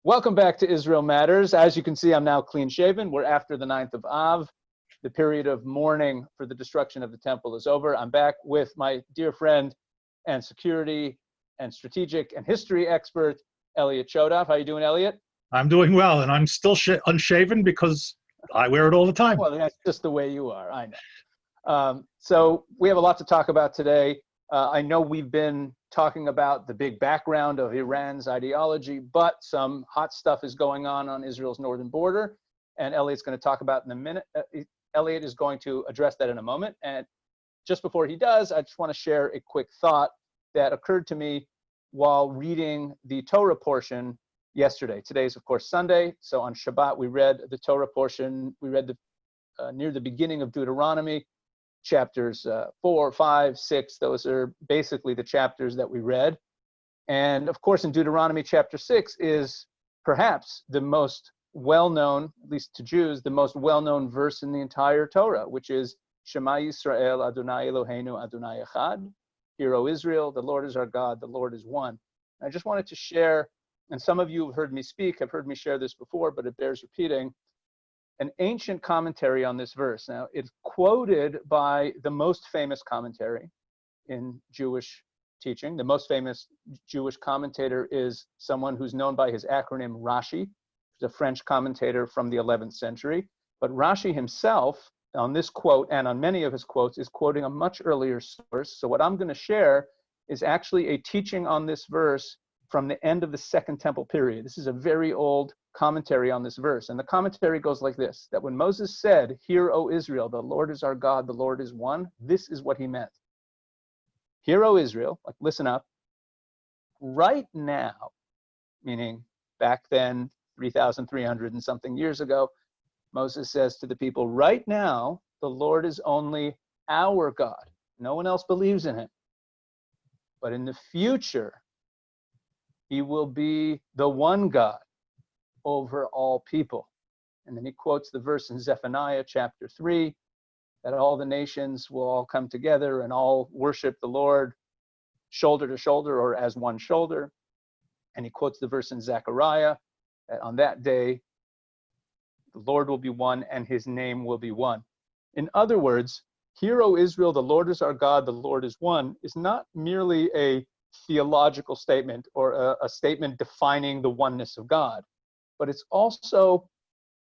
Welcome back to Israel Matters. As you can see, I'm now clean shaven. We're after the 9th of Av. The period of mourning for the destruction of the temple is over. I'm back with my dear friend and security and strategic and history expert, Elliot Chodoff. How you doing, Elliot? I'm doing well, and I'm still unshaven because I wear it all the time. Well, that's just the way you are, I know. So we have a lot to talk about today. I know we've been talking about the big background of Iran's ideology, but some hot stuff is going on Israel's northern border, and Elliot's going to talk about in a minute. Elliot is going to address that in a moment. And just before he does, I just want to share a quick thought that occurred to me while reading the Torah portion yesterday. Today is, of course, Sunday. So on Shabbat, we read the Torah portion. We read near the beginning of Deuteronomy, chapters 4, 5, 6. Those are basically the chapters that we read. And of course, in Deuteronomy chapter 6 is perhaps the most well-known, at least to Jews, the most well-known verse in the entire Torah, which is Shema Yisrael Adonai Eloheinu Adonai Echad. Hear, O Israel, the Lord is our God, the Lord is one. And I just wanted to share, and some of you have heard me speak, have heard me share this before, but it bears repeating, an ancient commentary on this verse. Now, it's quoted by the most famous commentary in Jewish teaching. The most famous Jewish commentator is someone who's known by his acronym Rashi. He's a French commentator from the 11th century. But Rashi himself, on this quote and on many of his quotes, is quoting a much earlier source. So what I'm going to share is actually a teaching on this verse from the end of the Second Temple period. This is a very old commentary on this verse. And the commentary goes like this, that when Moses said, "Hear, O Israel, the Lord is our God, the Lord is one," this is what he meant. Hear, O Israel, like listen up, right now, meaning back then, 3,300 and something years ago, Moses says to the people, right now, the Lord is only our God. No one else believes in him. But in the future, he will be the one God over all people. And then he quotes the verse in Zephaniah chapter 3, that all the nations will all come together and all worship the Lord shoulder to shoulder or as one shoulder. And he quotes the verse in Zechariah, that on that day, the Lord will be one and his name will be one. In other words, hear, O Israel, the Lord is our God, the Lord is one, is not merely a theological statement or a statement defining the oneness of God, but it's also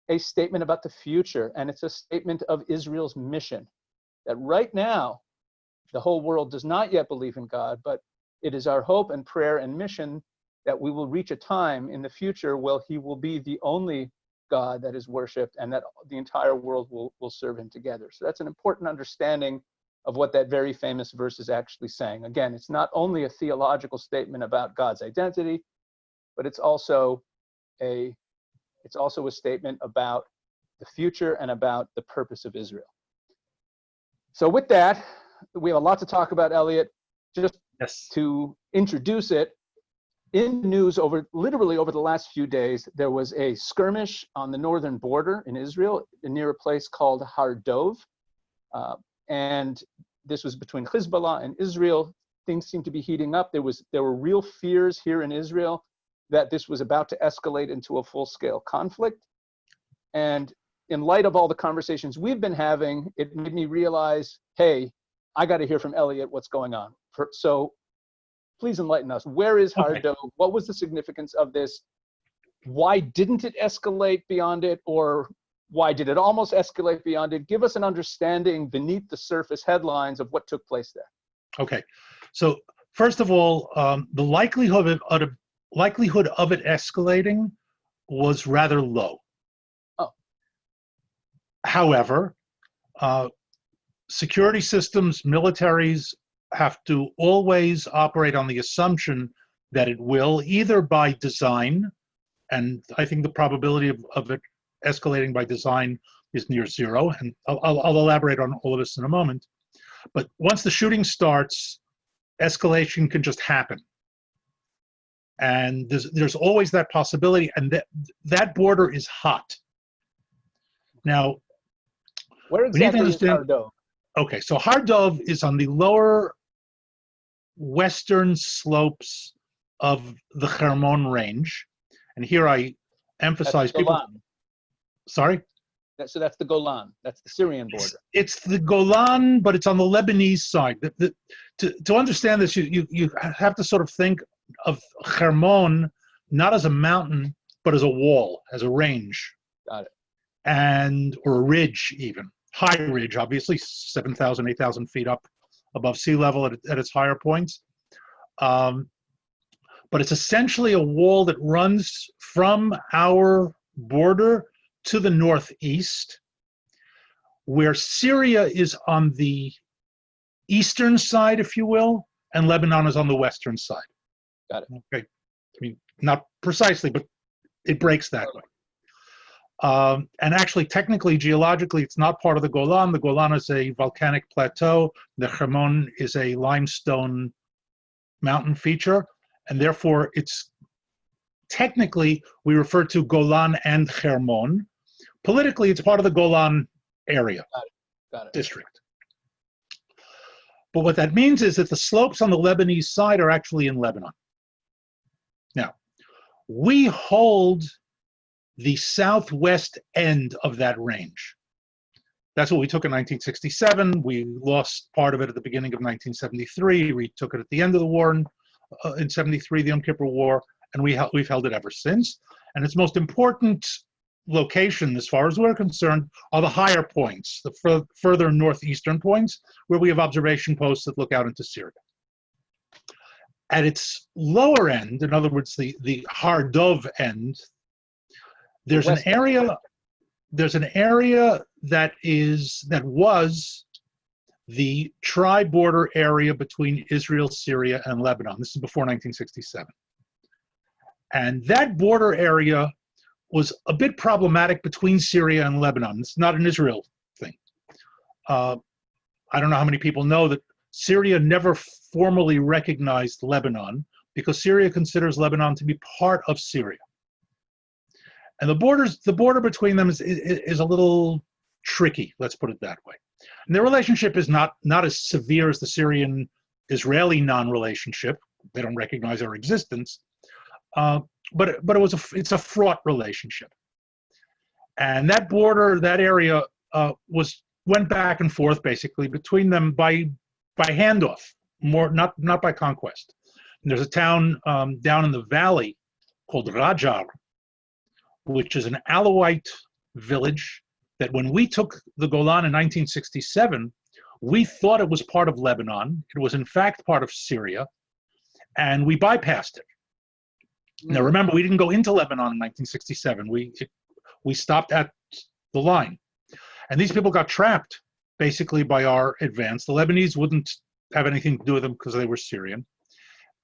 a statement about the future, and it's a statement of Israel's mission, that right now, the whole world does not yet believe in God, but it is our hope and prayer and mission that we will reach a time in the future where he will be the only God that is worshipped and that the entire world will serve him together. So that's an important understanding of what that very famous verse is actually saying. Again, it's not only a theological statement about God's identity, but it's also a statement about the future and about the purpose of Israel. So with that, we have a lot to talk about, Elliot. Just to introduce it, in the news literally over the last few days, there was a skirmish on the northern border in Israel near a place called Har Dov. And this was between Hizballah and Israel. Things seemed to be heating up. There were real fears here in Israel that this was about to escalate into a full-scale conflict. And in light of all the conversations we've been having, it made me realize, hey, I got to hear from Elliot what's going on. So please enlighten us. Where is Har Dov? What was the significance of this? Why didn't it escalate beyond it? Or why did it almost escalate beyond it? Give us an understanding beneath the surface headlines of what took place there. Okay. So first of all, the likelihood of it escalating was rather low. Oh. However, security systems, militaries have to always operate on the assumption that it will, either by design, and I think the probability of it escalating by design is near zero, and I'll elaborate on all of this in a moment. But once the shooting starts, escalation can just happen. And there's always that possibility, and that border is hot. Now, where exactly is Har Dov? Okay, so Har Dov is on the lower western slopes of the Hermon range, And here I That's emphasize the people. Golan. Sorry? So that's the Golan. That's the Syrian border. It's the Golan, but it's on the Lebanese side. To understand this, you have to sort of think of Hermon not as a mountain, but as a wall, as a range. Got it. Or a ridge even. High ridge, obviously, 7,000, 8,000 feet up above sea level at its higher points. But it's essentially a wall that runs from our border to the northeast, where Syria is on the eastern side, if you will, and Lebanon is on the western side. Got it. Okay. I mean, not precisely, but it breaks that way. And actually, technically, geologically, it's not part of the Golan. The Golan is a volcanic plateau. The Hermon is a limestone mountain feature. And therefore, it's technically, we refer to Golan and Hermon. Politically, it's part of the Golan area, Got it. district. But what that means is that the slopes on the Lebanese side are actually in Lebanon. Now, we hold the southwest end of that range. That's what we took in 1967. We lost part of it at the beginning of 1973. We took it at the end of the war in 73, the Yom Kippur War, and we've held it ever since. And its most important location, as far as we're concerned, are the higher points, the further northeastern points, where we have observation posts that look out into Syria. At its lower end, in other words, the Har Dov end, there's an area that was the tri-border area between Israel, Syria, and Lebanon. This is before 1967. And that border area was a bit problematic between Syria and Lebanon. It's not an Israel thing. I don't know how many people know that Syria never formally recognized Lebanon because Syria considers Lebanon to be part of Syria. And the border between them is a little tricky, let's put it that way. And their relationship is not as severe as the Syrian-Israeli non-relationship. They don't recognize our existence. But it's a fraught relationship. And that border, that area went back and forth basically between them by handoff, not by conquest. And there's a town down in the valley called Rajar, which is an Alawite village that when we took the Golan in 1967, we thought it was part of Lebanon. It was in fact part of Syria, and we bypassed it. Now remember, we didn't go into Lebanon in 1967. We stopped at the line. And these people got trapped basically by our advance. The Lebanese wouldn't have anything to do with them because they were Syrian.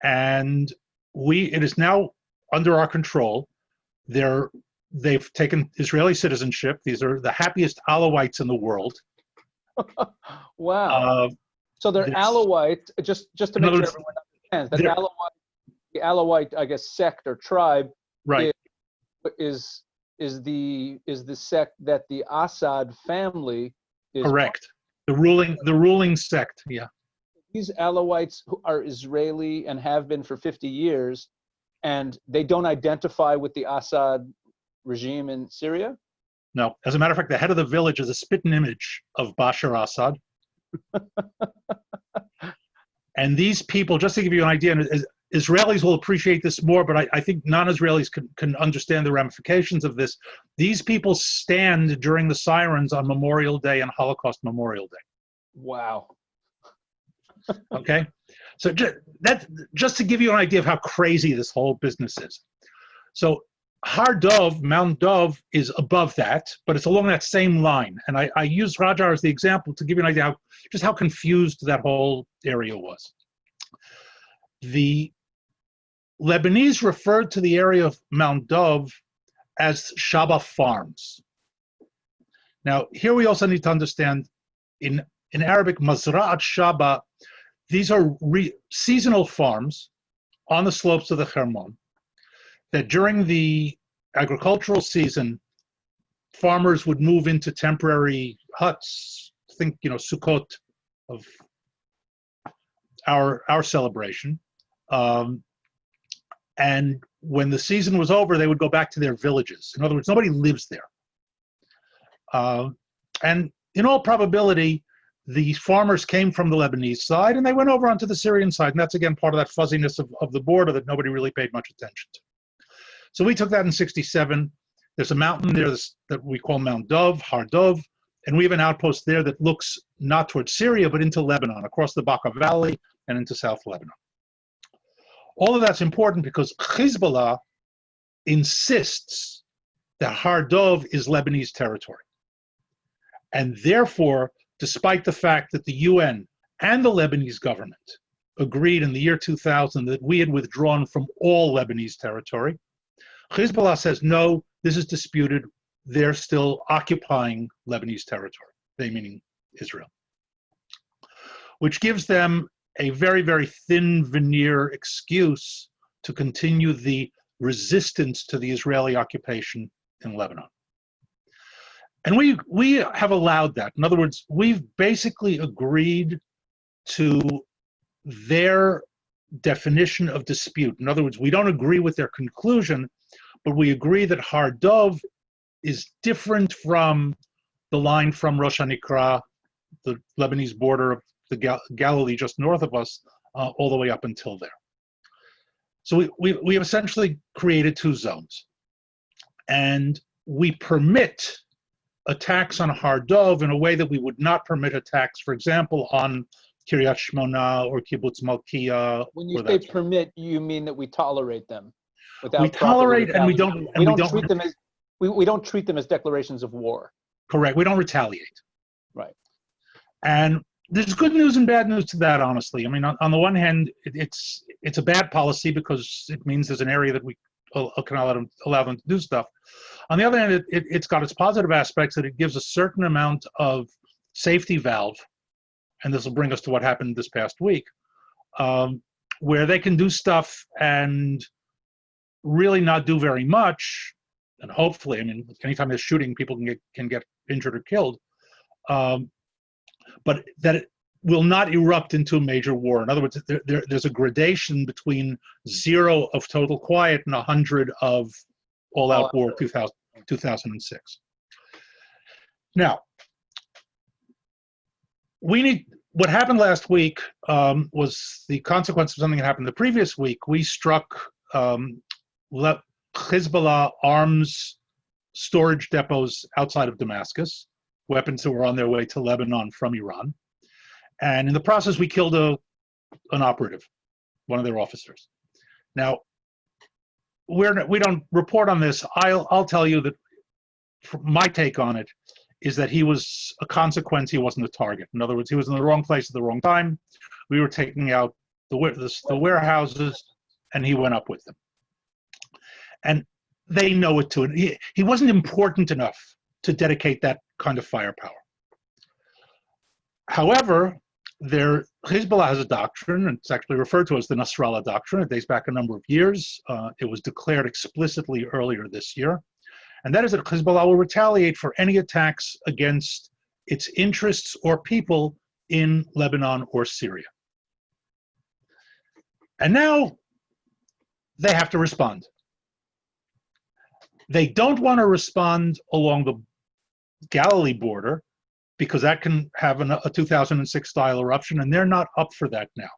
And it is now under our control. They've taken Israeli citizenship. These are the happiest Alawites in the world. Wow. So they're Alawite, just to make sure everyone understands, the Alawite, I guess, sect or tribe, right, is the sect that the Assad family is. Correct. The ruling sect, yeah. These Alawites who are Israeli and have been for 50 years, and they don't identify with the Assad regime in Syria? No. As a matter of fact, the head of the village is a spitting image of Bashar Assad. And these people, just to give you an idea, Israelis will appreciate this more, but I think non-Israelis can understand the ramifications of this. These people stand during the sirens on Memorial Day and Holocaust Memorial Day. Wow. Okay? So just to give you an idea of how crazy this whole business is. So Har Dov, Mount Dov, is above that, but it's along that same line. And I use Rajar as the example to give you an idea just how confused that whole area was. The Lebanese referred to the area of Mount Dov as Shaba Farms. Now, here we also need to understand, in Arabic, Mazra'at Shaba, these are seasonal farms on the slopes of the Hermon, that during the agricultural season, farmers would move into temporary huts, think, Sukkot of our celebration, and when the season was over, they would go back to their villages. In other words, nobody lives there. And in all probability, the farmers came from the Lebanese side and they went over onto the Syrian side. And that's, again, part of that fuzziness of the border that nobody really paid much attention to. So we took that in 67. There's a mountain there that we call Mount Dov, Har Dov, and we have an outpost there that looks not towards Syria, but into Lebanon, across the Bekaa Valley and into South Lebanon. All of that's important because Hizballah insists that Har Dov is Lebanese territory. And therefore, despite the fact that the UN and the Lebanese government agreed in the year 2000 that we had withdrawn from all Lebanese territory, Hizballah says, no, this is disputed. They're still occupying Lebanese territory, they meaning Israel, which gives them a very, very thin veneer excuse to continue the resistance to the Israeli occupation in Lebanon. And we have allowed that. In other words, we've basically agreed to their definition of dispute. In other words, we don't agree with their conclusion, but we agree that Har Dov is different from the line from Rosh HaNikra, the Lebanese border of the Galilee just north of us, all the way up until there. So we have essentially created two zones. And we permit attacks on Har Dov in a way that we would not permit attacks, for example, on Kiryat Shmona or Kibbutz Malkiah. When you say permit, you mean that we tolerate them without we tolerate and we don't we don't treat them as declarations of war. Correct. We don't retaliate. Right. And there's good news and bad news to that, honestly. I mean, on the one hand, it's a bad policy because it means there's an area that we can allow them to do stuff. On the other hand, it's got its positive aspects that it gives a certain amount of safety valve, and this will bring us to what happened this past week, where they can do stuff and really not do very much, and hopefully, I mean, anytime there's shooting, people can get injured or killed, but that it will not erupt into a major war. In other words, there's a gradation between 0 of total quiet and 100 of all-out war 2006. Now, what happened last week was the consequence of something that happened the previous week. We struck Hizballah arms storage depots outside of Damascus, weapons that were on their way to Lebanon from Iran. And in the process, we killed an operative, one of their officers. Now, we don't report on this. I'll tell you that my take on it is that he was a consequence. He wasn't a target. In other words, he was in the wrong place at the wrong time. We were taking out the warehouses, and he went up with them. And they know it too. And he wasn't important enough to dedicate that kind of firepower. However, Hizballah has a doctrine, and it's actually referred to as the Nasrallah doctrine. It dates back a number of years. It was declared explicitly earlier this year. And that is that Hizballah will retaliate for any attacks against its interests or people in Lebanon or Syria. And now they have to respond. They don't want to respond along the Galilee border because that can have a 2006 style eruption, and they're not up for that now.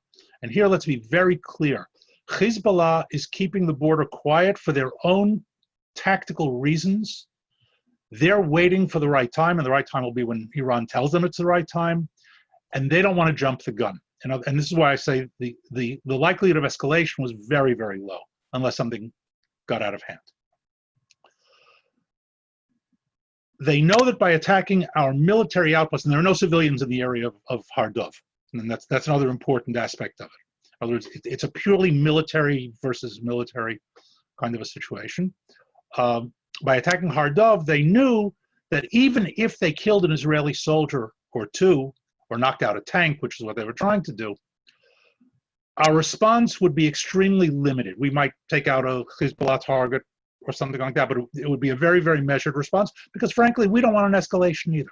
And here, let's be very clear. Hizballah is keeping the border quiet for their own tactical reasons. They're waiting for the right time, and the right time will be when Iran tells them it's the right time, and they don't want to jump the gun. And this is why I say the likelihood of escalation was very, very low, unless something got out of hand. They know that by attacking our military outposts, and there are no civilians in the area of Har Dov, and that's another important aspect of it. In other words, it's a purely military versus military kind of a situation. By attacking Har Dov, they knew that even if they killed an Israeli soldier or two, or knocked out a tank, which is what they were trying to do, our response would be extremely limited. We might take out a Hizballah target or something like that, but it would be a very, very measured response because, frankly, we don't want an escalation either.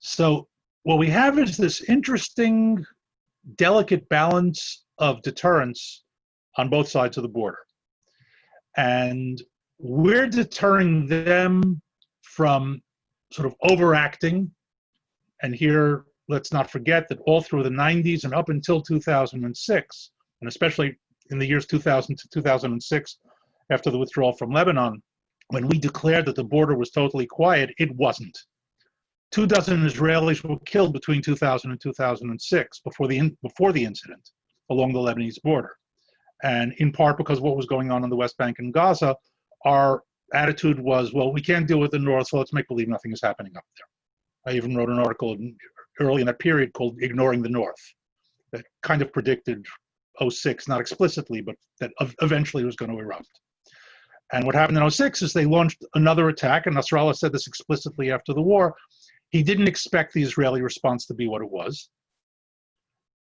So what we have is this interesting, delicate balance of deterrence on both sides of the border. And we're deterring them from sort of overacting. And here, let's not forget that all through the 90s and up until 2006, and especially in the years 2000 to 2006, after the withdrawal from Lebanon, when we declared that the border was totally quiet, it wasn't. 24 Israelis were killed between 2000 and 2006 before the incident along the Lebanese border. And in part because of what was going on in the West Bank and Gaza, our attitude was, well, we can't deal with the North, so let's make believe nothing is happening up there. I even wrote an article early in that period called Ignoring the North that kind of predicted 06, not explicitly, but that eventually was going to erupt. And what happened in 06 is they launched another attack, and Nasrallah said this explicitly after the war. He didn't expect the Israeli response to be what it was.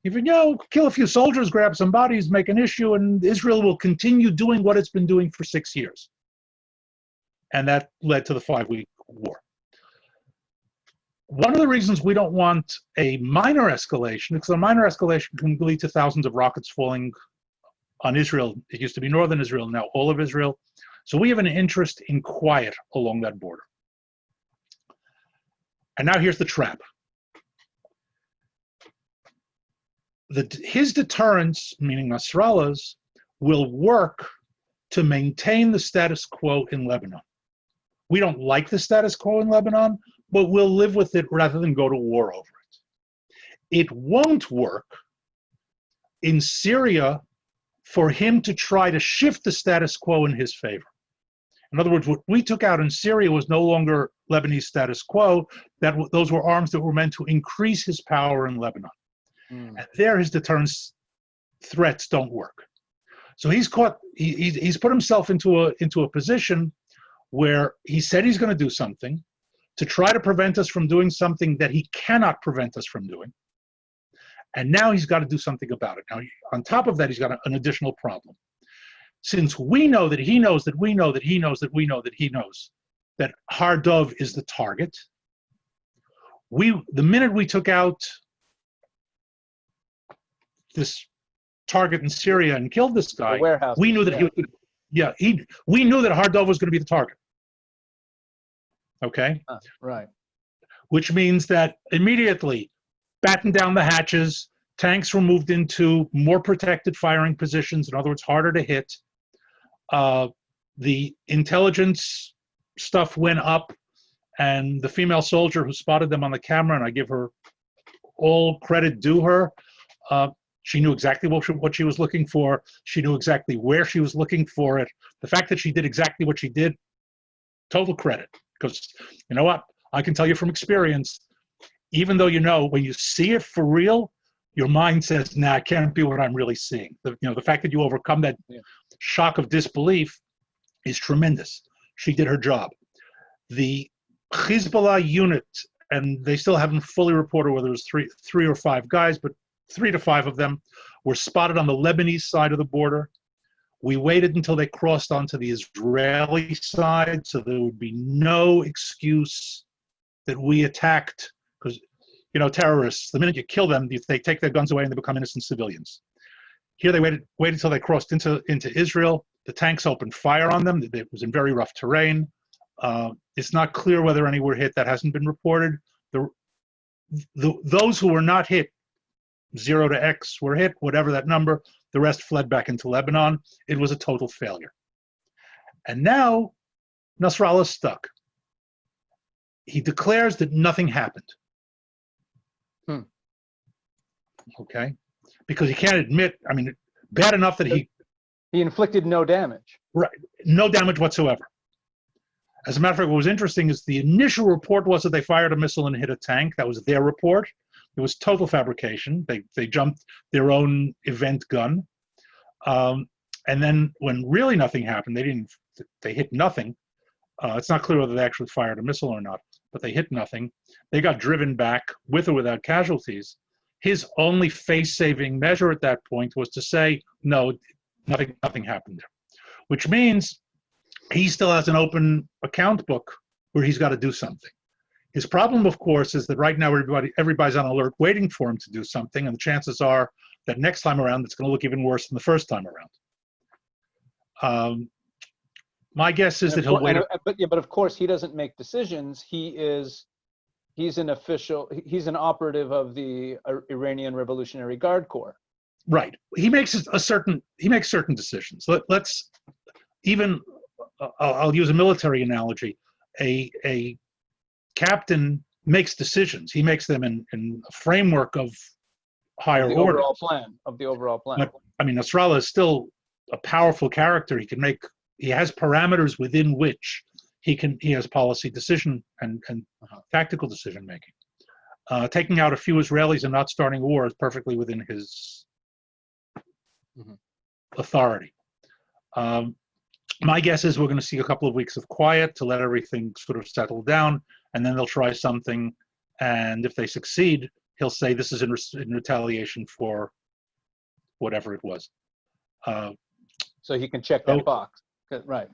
Even, kill a few soldiers, grab some bodies, make an issue, and Israel will continue doing what it's been doing for 6 years. And that led to the 5-week war. One of the reasons we don't want a minor escalation, because a minor escalation can lead to thousands of rockets falling on Israel. It used to be northern Israel, now all of Israel. So we have an interest in quiet along that border. And now here's the trap. His deterrence, meaning Nasrallah's, will work to maintain the status quo in Lebanon. We don't like the status quo in Lebanon, but we'll live with it rather than go to war over it. It won't work in Syria for him to try to shift the status quo in his favor. In other words, what we took out in Syria was no longer Lebanese status quo. Those were arms that were meant to increase his power in Lebanon. And there, his deterrence threats don't work. So he's put himself into a position where he said he's going to do something to try to prevent us from doing something that he cannot prevent us from doing. And now he's got to do something about it. Now, on top of that, he's got an additional problem. Since we know that he knows that we know that he knows that we know that he knows that Har Dov is the target, the minute we took out this target in Syria and killed this guy, we knew that we knew that Har Dov was going to be the target. Okay? Right. Which means that immediately, batten down the hatches, tanks were moved into more protected firing positions, in other words, harder to hit. The intelligence stuff went up, and the female soldier who spotted them on the camera, and I give her all credit due her, she knew exactly what she was looking for. She knew exactly where she was looking for it. The fact that she did exactly what she did, total credit. Because you know what? I can tell you from experience, even though when you see it for real, your mind says, nah, it can't be what I'm really seeing. The fact that you overcome that shock of disbelief is tremendous. She did her job. The Hizballah unit, and they still haven't fully reported whether it was three or five guys, but 3 to 5 of them were spotted on the Lebanese side of the border. We waited until they crossed onto the Israeli side, so there would be no excuse that we attacked, because terrorists, the minute you kill them, they take their guns away and they become innocent civilians. Here they waited until they crossed into Israel. The tanks opened fire on them. It was in very rough terrain. It's not clear whether any were hit. That hasn't been reported. Those who were not hit, 0 to X were hit, whatever that number, the rest fled back into Lebanon. It was a total failure. And now Nasrallah's stuck. He declares that nothing happened. Okay? Because he can't admit, bad enough that he inflicted no damage. Right, no damage whatsoever. As a matter of fact, what was interesting is the initial report was that they fired a missile and hit a tank. That was their report. It was total fabrication. They jumped their own event gun. And then when really nothing happened, they hit nothing. It's not clear whether they actually fired a missile or not, but they hit nothing. They got driven back with or without casualties. His only face-saving measure at that point was to say, no, nothing happened there, which means he still has an open account book where he's got to do something. His problem, of course, is that right now everybody's on alert waiting for him to do something, and the chances are that next time around it's going to look even worse than the first time around. My guess is that he'll wait. But of course, he doesn't make decisions. He's an official. He's an operative of the Iranian Revolutionary Guard Corps. Right. He makes certain decisions. Let's even. I'll use a military analogy. A captain makes decisions. He makes them in a framework of higher order. Of the overall plan. But, I mean, Nasrallah is still a powerful character. He has parameters within which he has policy decision and tactical decision making. Taking out a few Israelis and not starting a war is perfectly within his authority. My guess is we're going to see a couple of weeks of quiet to let everything sort of settle down, and then they'll try something. And if they succeed, he'll say this is in retaliation for whatever it was. So he can check that box. Right.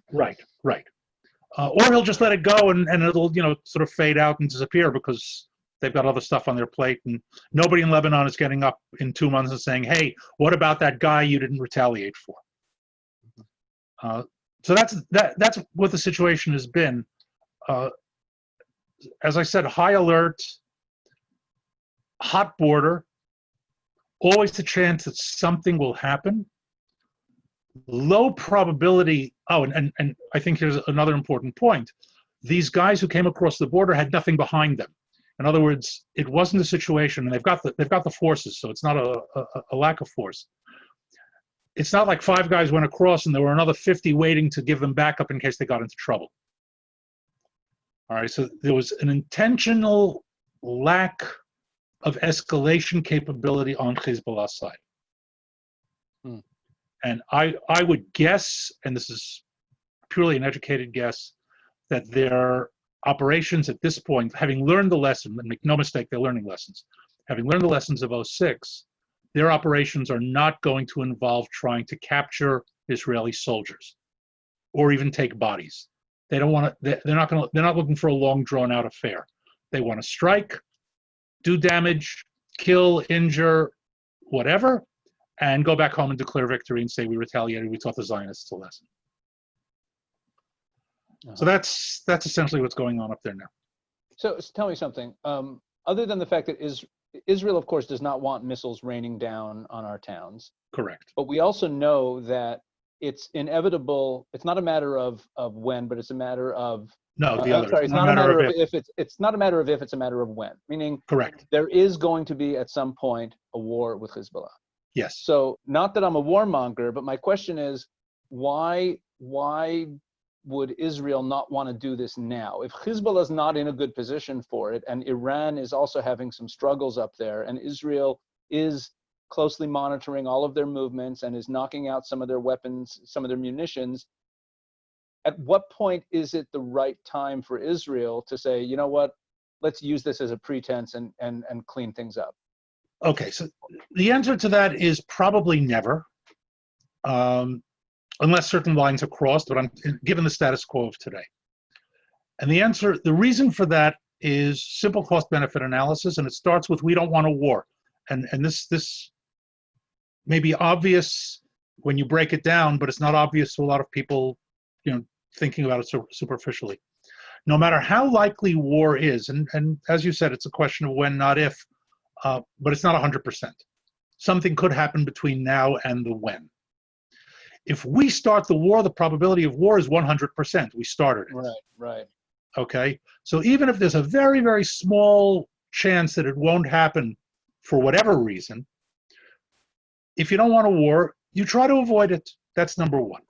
Or he'll just let it go and it'll, sort of fade out and disappear because they've got other stuff on their plate, and nobody in Lebanon is getting up in 2 months and saying, hey, what about that guy you didn't retaliate for? So that's what the situation has been. As I said, high alert, hot border, always the chance that something will happen. Low probability. Oh, and I think here's another important point. These guys who came across the border had nothing behind them. In other words, it wasn't a situation, and they've got the forces, so it's not a lack of force. It's not like 5 guys went across and there were another 50 waiting to give them backup in case they got into trouble. All right, so there was an intentional lack of escalation capability on Hizballah's side. And I would guess, and this is purely an educated guess, that their operations at this point, having learned the lesson, and make no mistake, they're learning lessons, having learned the lessons of 06, their operations are not going to involve trying to capture Israeli soldiers or even take bodies. They don't want to, they're not looking for a long drawn out affair. They want to strike, do damage, kill, injure, whatever, and go back home and declare victory and say we retaliated, we taught the Zionists a lesson. So that's essentially what's going on up there now. So tell me something. Other than the fact that Israel, of course, does not want missiles raining down on our towns. Correct. But we also know that it's inevitable. It's not a matter of when, but it's a matter of. No, the other. Sorry, it's not a matter of if. It's not a matter of if. It's a matter of when. Meaning, correct. There is going to be at some point a war with Hizballah. Yes. So not that I'm a warmonger, but my question is, why would Israel not want to do this now? If Hizballah is not in a good position for it, and Iran is also having some struggles up there, and Israel is closely monitoring all of their movements and is knocking out some of their weapons, some of their munitions, at what point is it the right time for Israel to say, you know what, let's use this as a pretense and clean things up? Okay, so the answer to that is probably never. Unless certain lines are crossed, but I'm given the status quo of today. And the reason for that is simple cost-benefit analysis, and it starts with we don't want a war. And this may be obvious when you break it down, but it's not obvious to a lot of people, thinking about it superficially. No matter how likely war is, and as you said, it's a question of when, not if, but it's not 100%. Something could happen between now and the when. If we start the war, the probability of war is 100%. We started it. Right. Okay? So even if there's a very, very small chance that it won't happen for whatever reason, if you don't want a war, you try to avoid it. That's number one.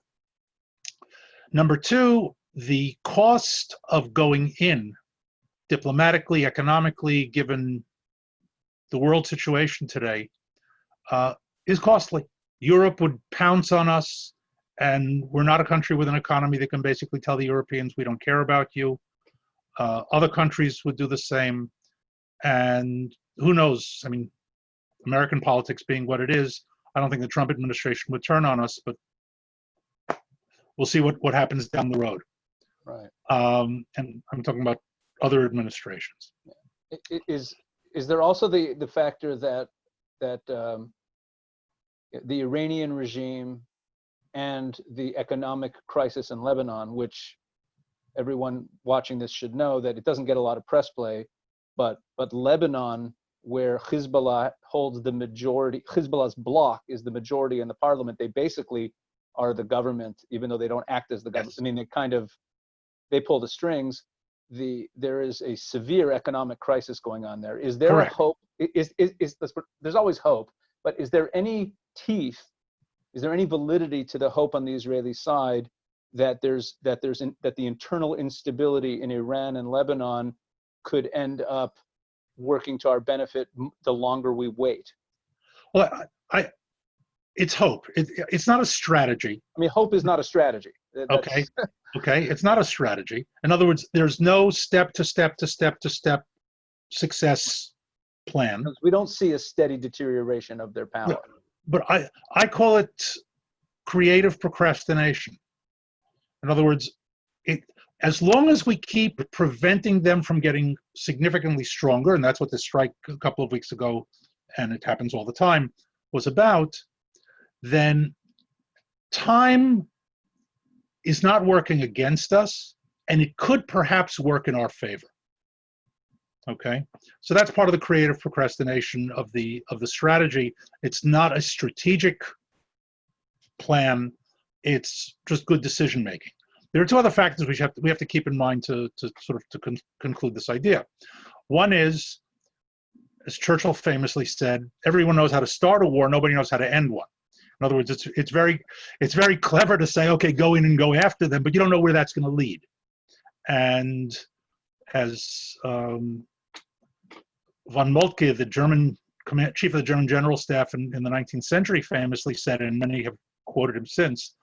Number two, the cost of going in diplomatically, economically, given the world situation today, is costly. Europe would pounce on us, and we're not a country with an economy that can basically tell the Europeans we don't care about you. Other countries would do the same, and who knows? I mean, American politics being what it is, I don't think the Trump administration would turn on us, but we'll see what happens down the road. Right. And I'm talking about other administrations. Is there also the factor that the Iranian regime and the economic crisis in Lebanon, which everyone watching this should know that it doesn't get a lot of press play, but Lebanon, where Hizballah holds the majority, Hizballah's bloc is the majority in the parliament. They basically are the government, even though they don't act as the government. Yes. I mean, they pull the strings. There is a severe economic crisis going on there. Is there Correct. a hope? There's always hope, but is there any teeth? Is there any validity to the hope on the Israeli side that the internal instability in Iran and Lebanon could end up working to our benefit the longer we wait? Well, it's hope. It's not a strategy. I mean, hope is not a strategy. Okay. Okay. It's not a strategy. In other words, there's no step to step success plan. We don't see a steady deterioration of their power. But I call it creative procrastination. In other words, as long as we keep preventing them from getting significantly stronger, and that's what the strike a couple of weeks ago, and it happens all the time, was about, then time is not working against us, and it could perhaps work in our favor. Okay, so that's part of the creative procrastination of the strategy. It's not a strategic plan; it's just good decision making. There are two other factors we have to keep in mind to conclude this idea. One is, as Churchill famously said, everyone knows how to start a war, nobody knows how to end one. In other words, it's very clever to say, okay, go in and go after them, but you don't know where that's going to lead. And as von Moltke, the German chief of the German general staff in the 19th century, famously said, and many have quoted him since,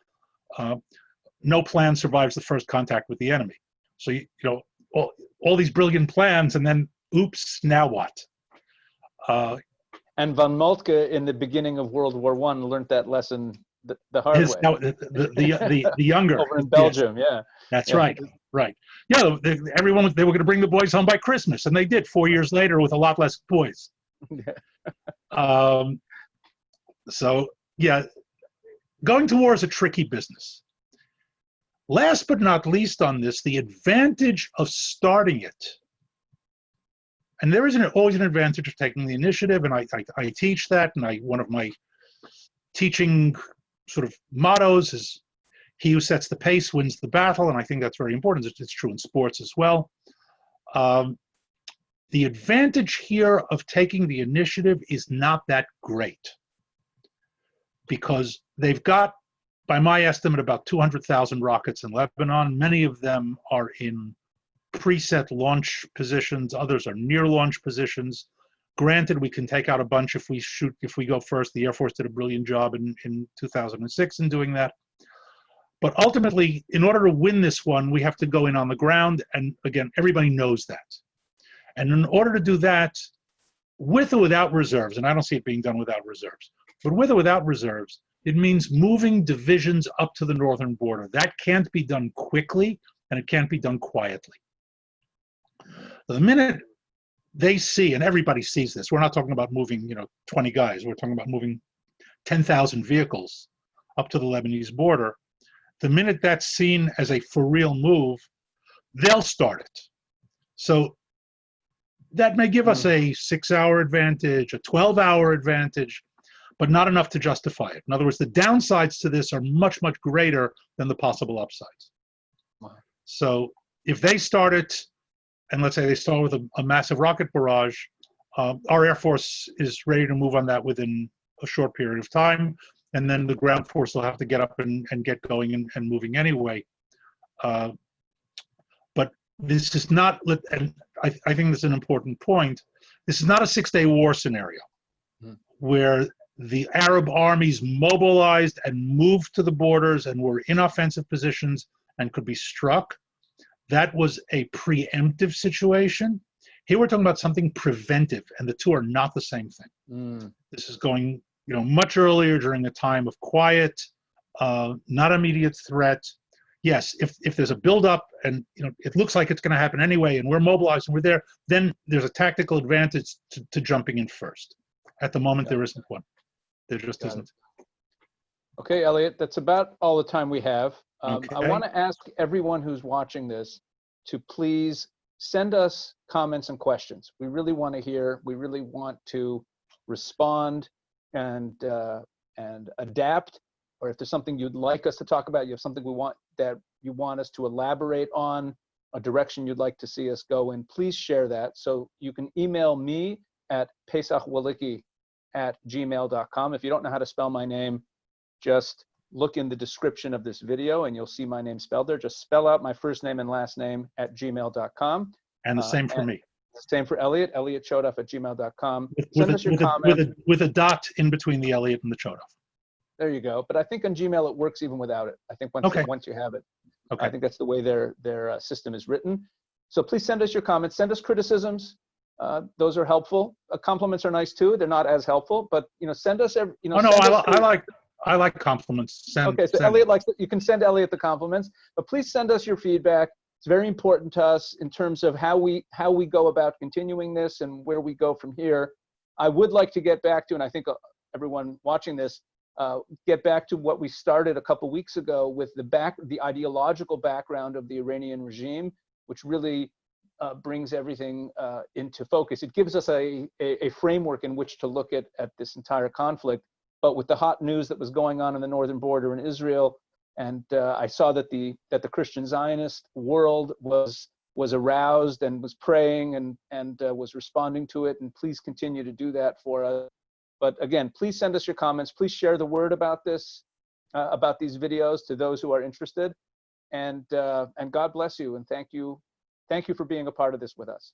no plan survives the first contact with the enemy. So all these brilliant plans, and then oops, now what? And von Moltke, in the beginning of World War I, learned that lesson the hard way. No, the younger over in Belgium, yes. Yeah. That's Yeah. right. Yeah, they were going to bring the boys home by Christmas, and they did 4 years later with a lot less boys. So yeah, going to war is a tricky business. Last but not least on this, the advantage of starting it. And there is always an advantage of taking the initiative, and I teach that, and one of my teaching sort of mottos is, he who sets the pace wins the battle, and I think that's very important. It's true in sports as well. The advantage here of taking the initiative is not that great, because they've got, by my estimate, about 200,000 rockets in Lebanon. Many of them are in preset launch positions. Others are near launch positions. Granted, we can take out a bunch if we go first. The Air Force did a brilliant job in 2006 in doing that. But ultimately, in order to win this one, we have to go in on the ground. And again, everybody knows that. And in order to do that, with or without reserves, and I don't see it being done without reserves, but with or without reserves, it means moving divisions up to the northern border. That can't be done quickly, and it can't be done quietly. The minute they see, and everybody sees this, we're not talking about moving 20 guys, we're talking about moving 10,000 vehicles up to the Lebanese border. The minute that's seen as a for real move, they'll start it. So that may give us a 6-hour advantage, a 12-hour advantage, but not enough to justify it. In other words, the downsides to this are much, much greater than the possible upsides. Wow. So if they start it, and let's say they start with a massive rocket barrage, our Air Force is ready to move on that within a short period of time, and then the ground force will have to get up and get going and moving anyway. But this is not, and I think that's an important point, this is not a 6-day war scenario where the Arab armies mobilized and moved to the borders and were in offensive positions and could be struck. That was a preemptive situation. Here we're talking about something preventive, and the two are not the same thing. This is going much earlier, during a time of quiet, not immediate threat. Yes, if there's a buildup and it looks like it's going to happen anyway, and we're mobilized and we're there, then there's a tactical advantage to jumping in first. At the moment, there isn't one. There just isn't. Okay, Elliot, that's about all the time we have. I Okay. want to ask everyone who's watching this to please send us comments and questions. We really want to hear, we really want to respond and adapt, or if there's something you'd like us to talk about, you have something that you want us to elaborate on, a direction you'd like to see us go in, please share that. So you can email me at pesachwolicki@gmail.com. If you don't know how to spell my name, just look in the description of this video and you'll see my name spelled there. Just spell out my first name and last name at gmail.com. And the same for me. Same for Elliot, Elliot Chodoff at gmail.com. With Send us your comments. with a dot in between the Elliot and the Chodoff. There you go. But I think on Gmail it works even without it. I think once you have it, Okay. I think that's the way their system is written. So please send us your comments. Send us criticisms. Those are helpful. Compliments are nice too. They're not as helpful, but send us every. Oh no, I like compliments. Okay, so Elliot likes it. You can send Elliot the compliments, but please send us your feedback. It's very important to us in terms of how we go about continuing this and where we go from here. I would like to get back to, and I think everyone watching this, get back to what we started a couple weeks ago with the ideological background of the Iranian regime, which really brings everything into focus. It gives us a framework in which to look at this entire conflict. But with the hot news that was going on in the northern border in Israel, and I saw that the Christian Zionist world was aroused and was praying and was responding to it. And please continue to do that for us. But again, please send us your comments. Please share the word about this, about these videos to those who are interested. And God bless you and thank you for being a part of this with us.